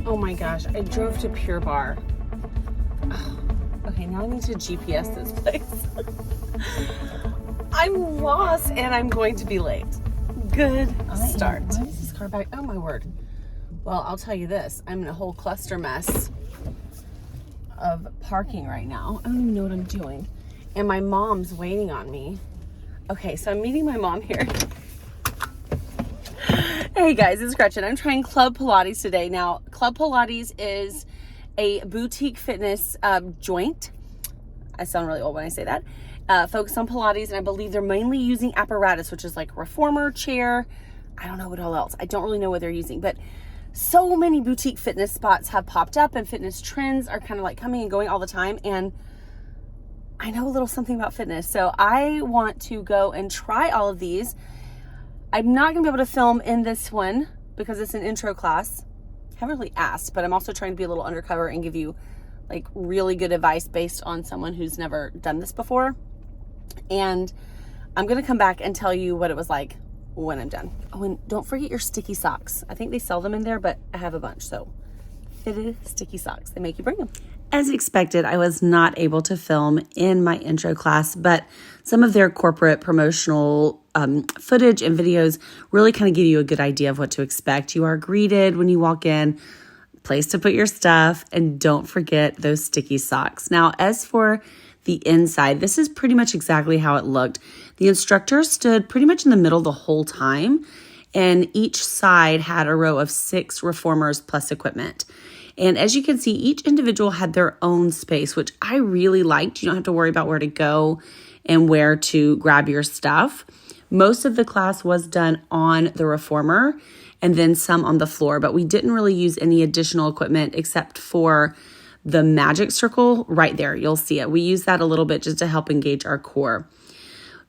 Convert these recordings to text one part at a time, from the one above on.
Oh my gosh, I drove to Pure Bar. Oh, okay, now I need to GPS this place. I'm lost and I'm going to be late. Good start. Why is this car back? Oh my word. Well, I'll tell you this. I'm in a whole cluster mess of parking right now. I don't even know what I'm doing. And my mom's waiting on me. Okay, so I'm meeting my mom here. Hey guys, it's Gretchen. I'm trying Club Pilates today. Now, Club Pilates is a boutique fitness joint. I sound really old when I say that. Focused on Pilates, and I believe they're mainly using apparatus, which is like reformer, chair. I don't know what all else. I don't really know what they're using, but so many boutique fitness spots have popped up, and fitness trends are kind of like coming and going all the time. And I know a little something about fitness, so I want to go and try all of these. I'm not gonna be able to film in this one because it's an intro class. I haven't really asked, but I'm also trying to be a little undercover and give you like really good advice based on someone who's never done this before. And I'm gonna come back and tell you what it was like when I'm done. Oh, and don't forget your sticky socks. I think they sell them in there, but I have a bunch. So fitted sticky socks, they make you bring them. As expected, I was not able to film in my intro class, but some of their corporate promotional footage and videos really kind of give you a good idea of what to expect. You are greeted when you walk in, place to put your stuff, and don't forget those sticky socks. Now, as for the inside, this is pretty much exactly how it looked. The instructor stood pretty much in the middle the whole time, and each side had a row of 6 reformers plus equipment. And as you can see, each individual had their own space, which I really liked. You don't have to worry about where to go and where to grab your stuff. Most of the class was done on the reformer and then some on the floor, but we didn't really use any additional equipment except for the magic circle right there. You'll see it. We use that a little bit just to help engage our core.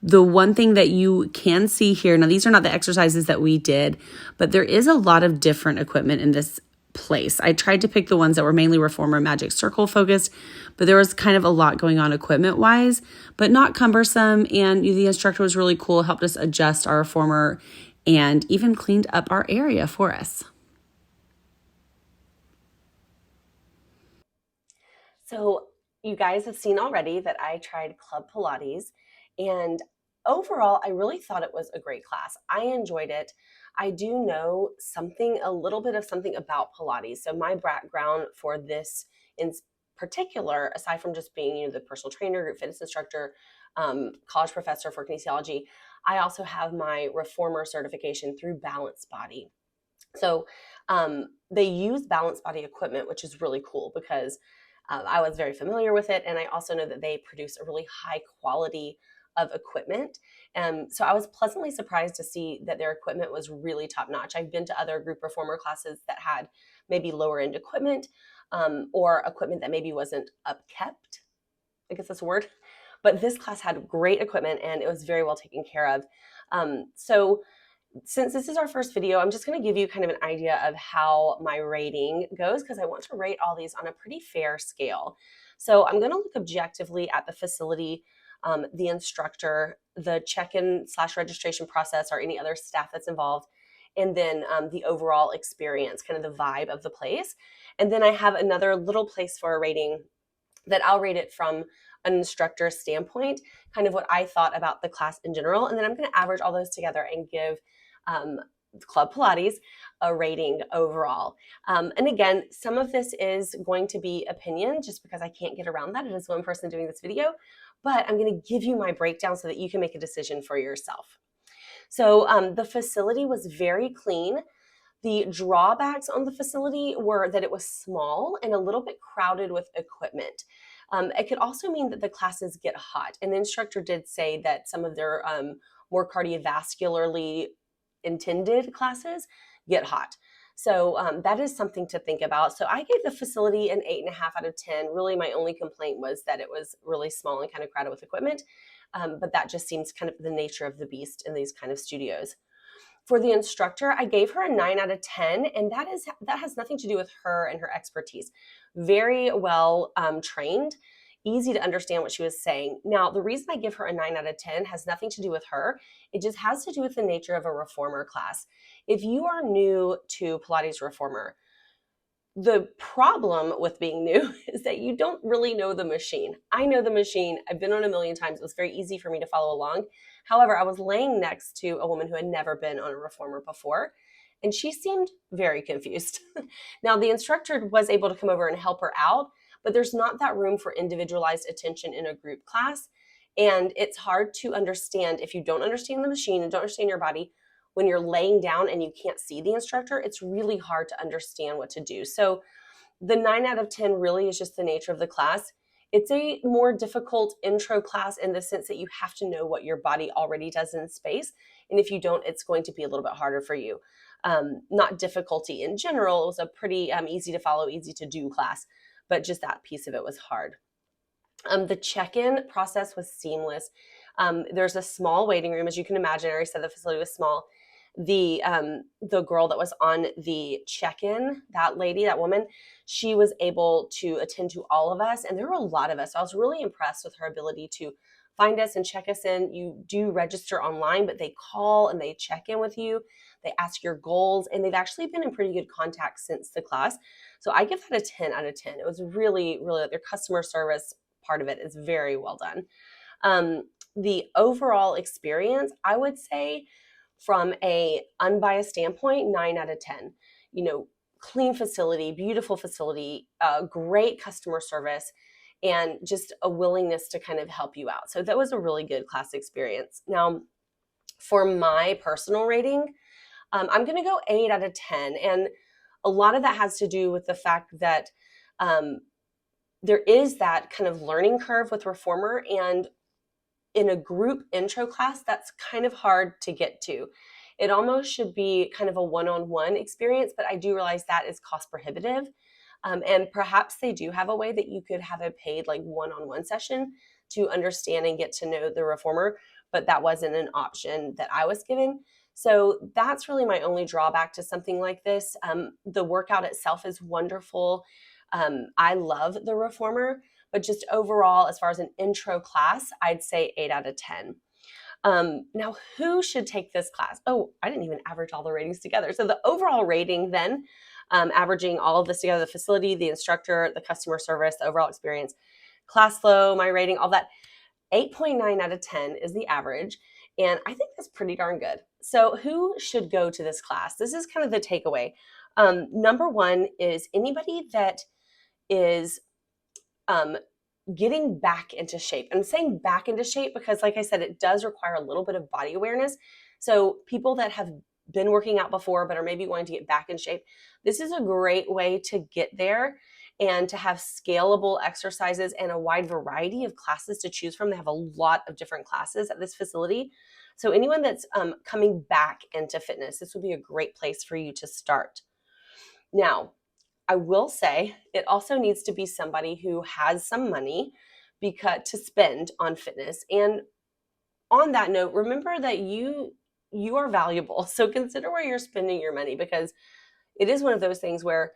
The one thing that you can see here, now these are not the exercises that we did, but there is a lot of different equipment in this place. I tried to pick the ones that were mainly reformer magic circle focused, but there was kind of a lot going on equipment wise, but not cumbersome. And the instructor was really cool, helped us adjust our reformer and even cleaned up our area for us. So you guys have seen already that I tried Club Pilates, and overall, I really thought it was a great class. I enjoyed it. I do know a little bit of something about Pilates. So my background for this in particular, aside from just being the personal trainer, group fitness instructor, college professor for kinesiology, I also have my reformer certification through Balance Body. So they use Balance Body equipment, which is really cool because I was very familiar with it. And I also know that they produce a really high quality of equipment. So I was pleasantly surprised to see that their equipment was really top notch. I've been to other group reformer classes that had maybe lower end equipment or equipment that maybe wasn't upkept. I guess that's a word. But this class had great equipment and it was very well taken care of. So since this is our first video, I'm just going to give you kind of an idea of how my rating goes because I want to rate all these on a pretty fair scale. So I'm going to look objectively at the facility, the instructor, the check-in / registration process or any other staff that's involved, and then the overall experience, kind of the vibe of the place. And then I have another little place for a rating that I'll rate it from an instructor standpoint, kind of what I thought about the class in general. And then I'm going to average all those together and give Club Pilates a rating overall. And again, some of this is going to be opinion just because I can't get around that. It is one person doing this video, but I'm going to give you my breakdown so that you can make a decision for yourself. So the facility was very clean. The drawbacks on the facility were that it was small and a little bit crowded with equipment. It could also mean that the classes get hot. And the instructor did say that some of their more cardiovascularly intended classes get hot. So that is something to think about. So I gave the facility an 8.5 out of 10. Really, my only complaint was that it was really small and kind of crowded with equipment. But that just seems kind of the nature of the beast in these kind of studios. For the instructor, I gave her a 9 out of 10, and that has nothing to do with her and her expertise. Very well trained, easy to understand what she was saying. Now, the reason I give her a 9 out of 10 has nothing to do with her. It just has to do with the nature of a reformer class. If you are new to Pilates reformer, The problem with being new is that you don't really know the machine. I know the machine. I've been on a million times. It was very easy for me to follow along. However, I was laying next to a woman who had never been on a reformer before, and she seemed very confused. Now, the instructor was able to come over and help her out, but there's not that room for individualized attention in a group class. And it's hard to understand if you don't understand the machine and don't understand your body. When you're laying down and you can't see the instructor, it's really hard to understand what to do. So the 9 out of 10 really is just the nature of the class. It's a more difficult intro class in the sense that you have to know what your body already does in space. And if you don't, it's going to be a little bit harder for you. Not difficulty in general. It was a pretty easy to follow, easy to do class, but just that piece of it was hard. The check-in process was seamless. There's a small waiting room, as you can imagine. I already said the facility was small. The girl that was on the check-in, that lady, that woman, she was able to attend to all of us, and there were a lot of us. So I was really impressed with her ability to find us and check us in. You do register online, but they call and they check in with you. They ask your goals, and they've actually been in pretty good contact since the class. So I give that a 10 out of 10. It was really, really, their customer service part of it is very well done. The overall experience, I would say, from a unbiased standpoint, 9 out of 10. Clean facility, beautiful facility, great customer service, and just a willingness to kind of help you out. So that was a really good class experience. Now, for my personal rating, I'm going to go 8 out of 10. And a lot of that has to do with the fact that there is that kind of learning curve with reformer, and in a group intro class, that's kind of hard to get to. It almost should be kind of a one-on-one experience, but I do realize that is cost prohibitive. And perhaps they do have a way that you could have a paid like one-on-one session to understand and get to know the reformer, but that wasn't an option that I was given. So that's really my only drawback to something like this. The workout itself is wonderful. I love the reformer, but just overall, as far as an intro class, I'd say 8 out of 10. Now, who should take this class? Oh, I didn't even average all the ratings together. So the overall rating then, averaging all of this together, the facility, the instructor, the customer service, the overall experience, class flow, my rating, all that, 8.9 out of 10 is the average. And I think that's pretty darn good. So who should go to this class? This is kind of the takeaway. Number one is anybody that is getting back into shape. I'm saying back into shape because, like I said, it does require a little bit of body awareness. So people that have been working out before but are maybe wanting to get back in shape, this is a great way to get there and to have scalable exercises and a wide variety of classes to choose from. They have a lot of different classes at this facility. So anyone that's coming back into fitness, this would be a great place for you to start. Now, I will say it also needs to be somebody who has some money to spend on fitness. And on that note, remember that you are valuable. So consider where you're spending your money, because it is one of those things where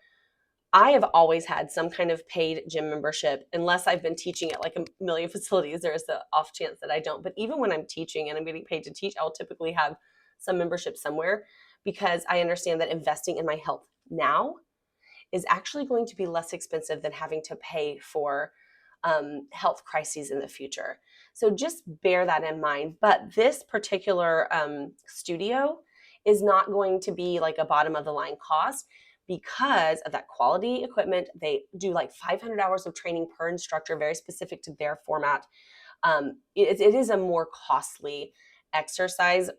I have always had some kind of paid gym membership, unless I've been teaching at like a million facilities. There is the off chance that I don't. But even when I'm teaching and I'm getting paid to teach, I'll typically have some membership somewhere, because I understand that investing in my health now is actually going to be less expensive than having to pay for health crises in the future. So just bear that in mind. But this particular studio is not going to be like a bottom of the line cost because of that quality equipment. They do like 500 hours of training per instructor, very specific to their format. It is a more costly exercise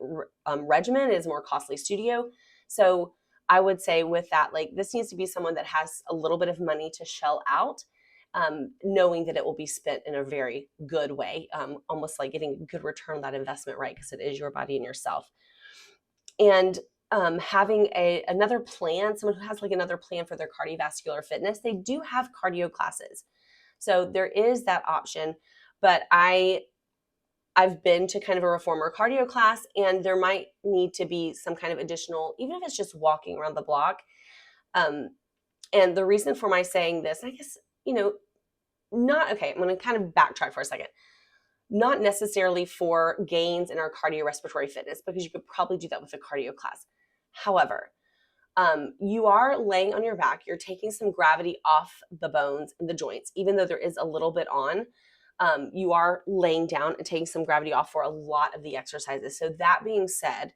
regimen, it is a more costly studio. So I would say with that, like, this needs to be someone that has a little bit of money to shell out, knowing that it will be spent in a very good way, almost like getting a good return on that investment, right? Because it is your body and yourself. And having another plan, someone who has like another plan for their cardiovascular fitness, they do have cardio classes. So there is that option, but I've been to kind of a reformer cardio class, and there might need to be some kind of additional, even if it's just walking around the block. And the reason for my saying this, I guess, I'm going to kind of backtrack for a second. Not necessarily for gains in our cardiorespiratory fitness, because you could probably do that with a cardio class. However, You are laying on your back. You're taking some gravity off the bones and the joints, even though there is a little bit on. You are laying down and taking some gravity off for a lot of the exercises. So that being said,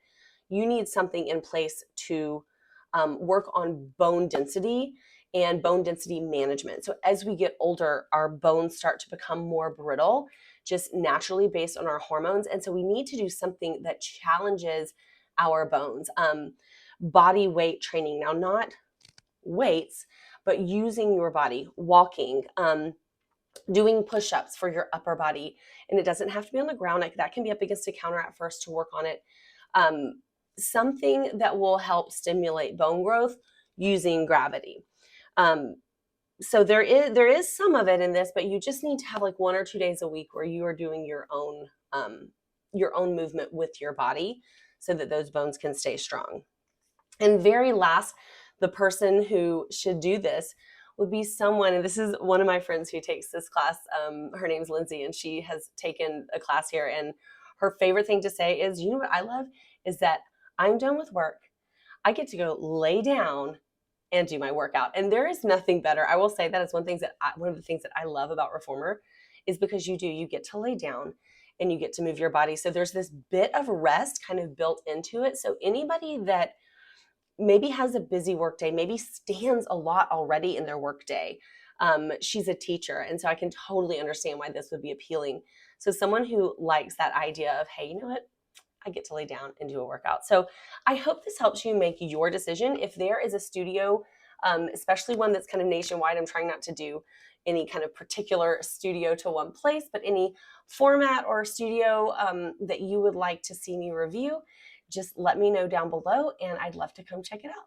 you need something in place to work on bone density and bone density management. So as we get older, our bones start to become more brittle, just naturally based on our hormones. And so we need to do something that challenges our bones. Body weight training. Now, not weights, but using your body, walking, doing push-ups for your upper body. And it doesn't have to be on the ground. Like, that can be up against a counter at first to work on it. Something that will help stimulate bone growth using gravity. So there is some of it in this, but you just need to have like 1 or 2 days a week where you are doing your own movement with your body so that those bones can stay strong. And very last, the person who should do this would be someone, and this is one of my friends who takes this class. Her name's Lindsay, and she has taken a class here. And her favorite thing to say is, you know what I love is that I'm done with work. I get to go lay down and do my workout. And there is nothing better. I will say that is one of the things that I love about Reformer is because you get to lay down and you get to move your body. So there's this bit of rest kind of built into it. So anybody that maybe has a busy work day, maybe stands a lot already in their work day. She's a teacher, and so I can totally understand why this would be appealing. So someone who likes that idea of, hey, you know what? I get to lay down and do a workout. So I hope this helps you make your decision. If there is a studio, especially one that's kind of nationwide, I'm trying not to do any kind of particular studio to one place, but any format or studio that you would like to see me review, just let me know down below and I'd love to come check it out.